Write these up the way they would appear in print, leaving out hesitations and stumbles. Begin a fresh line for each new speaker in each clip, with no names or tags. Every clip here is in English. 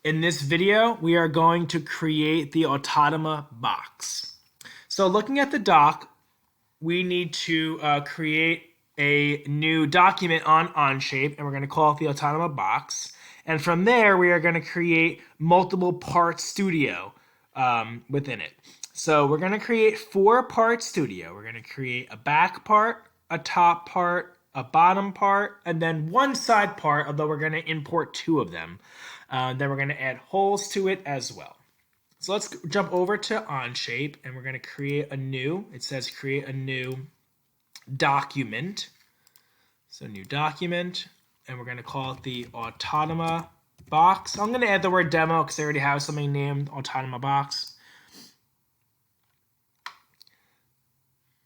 In this video, we are going to create the Automata box. So looking at the doc, we need to create a new document on Onshape, and we're going to call it the Automata box. And from there, we are going to create multiple part studio within it. So we're going to create 4-part studio. We're going to create a back part, a top part, a bottom part, and then one side part, although we're going to import 2 of them. Then we're going to add holes to it as well. So let's jump over to Onshape, and we're going to create a new, it says create a new document. So new document, and we're going to call it the Automata box. I'm going to add the word demo because I already have something named Automata box.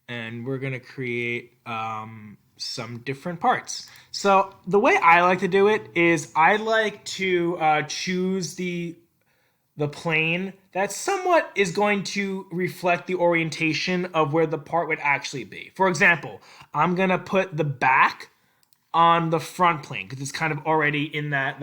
And we're going to create some different parts. So the way I like to do it is I like to choose the plane that somewhat is going to reflect the orientation of where the part would actually be. For example, I'm going to put the back on the front plane because it's kind of already in that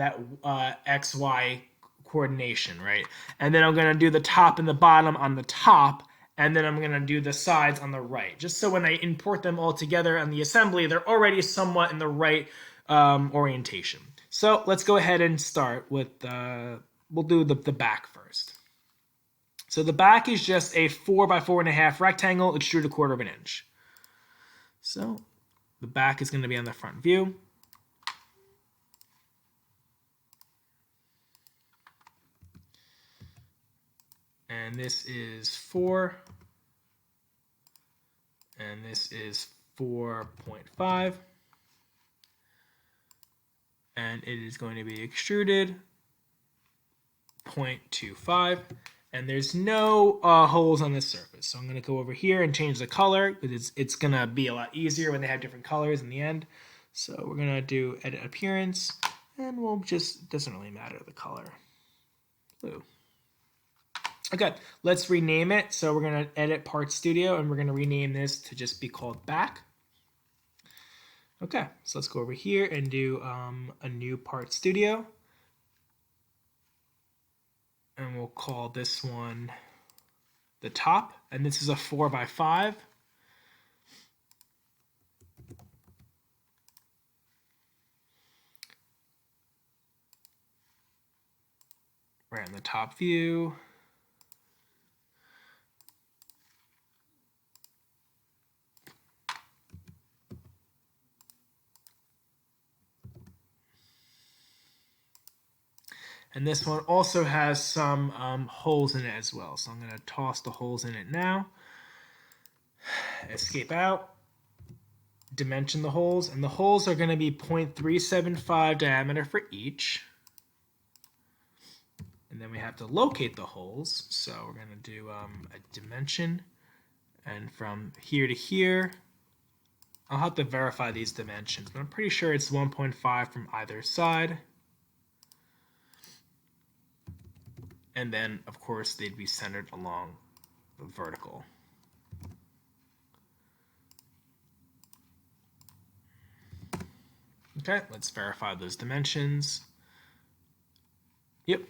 XY coordination, right? And then I'm going to do the top and the bottom on the top, and then I'm going to do the sides on the right, just so when I import them all together on the assembly, they're already somewhat in the right orientation. So let's go ahead and start with, we'll do the back first. So the back is just a 4 by 4.5 rectangle, extruded 1/4 inch. So the back is going to be on the front view. And this is 4. And this is 4.5. And it is going to be extruded 0.25. And there's no holes on this surface. So I'm going to go over here and change the color because it's going to be a lot easier when they have different colors in the end. So we're going to do edit appearance, and we'll just, doesn't really matter the color. Blue. Okay, let's rename it. So we're going to edit part studio, and we're going to rename this to just be called back. Okay, so let's go over here and do a new part studio. And we'll call this one the top, and this is a 4 by 5. Right in the top view. And this one also has some holes in it as well. So I'm going to toss the holes in it now. Escape out. Dimension the holes. And the holes are going to be 0.375 diameter for each. And then we have to locate the holes. So we're going to do a dimension. And from here to here, I'll have to verify these dimensions, but I'm pretty sure it's 1.5 from either side. And then, of course, they'd be centered along the vertical. Okay, let's verify those dimensions. Yep.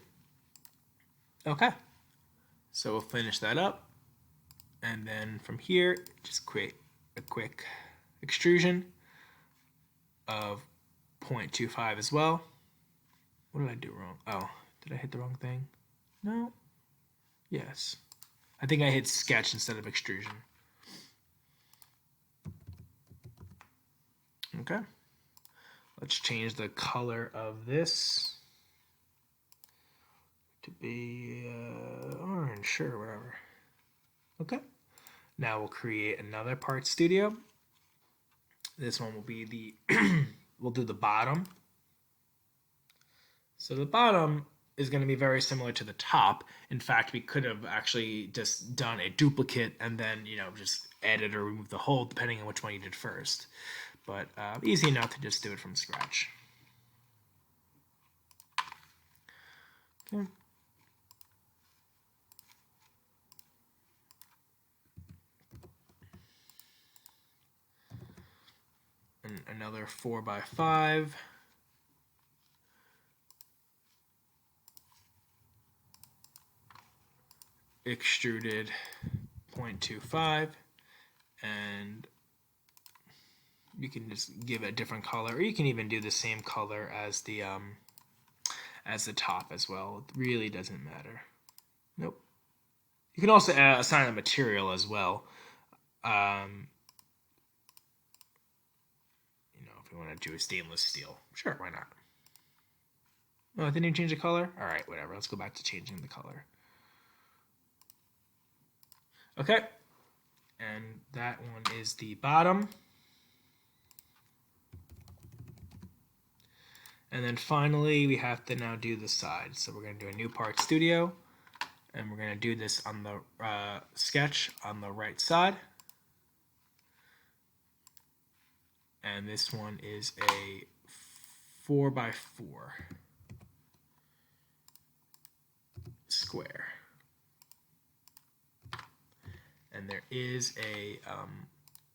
Okay. So we'll finish that up. And then from here, just create a quick extrusion of 0.25 as well. What did I do wrong? Oh, did I hit the wrong thing? No. Yes. I think I hit sketch instead of extrusion. Okay. Let's change the color of this to be orange, sure, whatever. Okay. Now we'll create another part studio. This one will be the, we'll do the bottom. So the bottom is going to be very similar to the top. In fact, we could have actually just done a duplicate and then, just added or removed the hole depending on which one you did first. But easy enough to just do it from scratch. Okay. And another 4 by 5. extruded 0.25, and you can just give it a different color, or you can even do the same color as the top as well. It really doesn't matter. Nope. You can also assign a material as well. If you want to do a stainless steel, sure, why not? Oh, didn't even change the color? All right, whatever. Let's go back to changing the color. Okay, and that one is the bottom. And then finally, we have to now do the side. So we're going to do a new part studio, and we're going to do this on the sketch on the right side. And this one is a 4x4 square. And there is a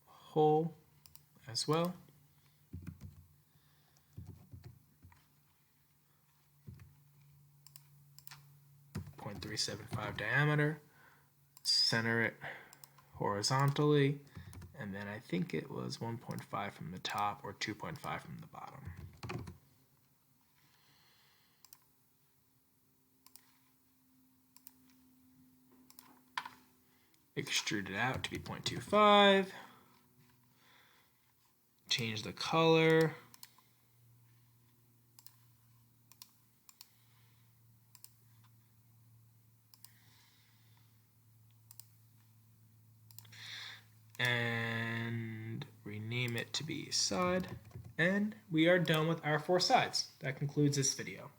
hole as well. .375 diameter. Center it horizontally, and then I think it was 1.5 from the top or 2.5 from the bottom. Extrude it out to be 0.25. Change the color. And rename it to be side. And we are done with our 4 sides. That concludes this video.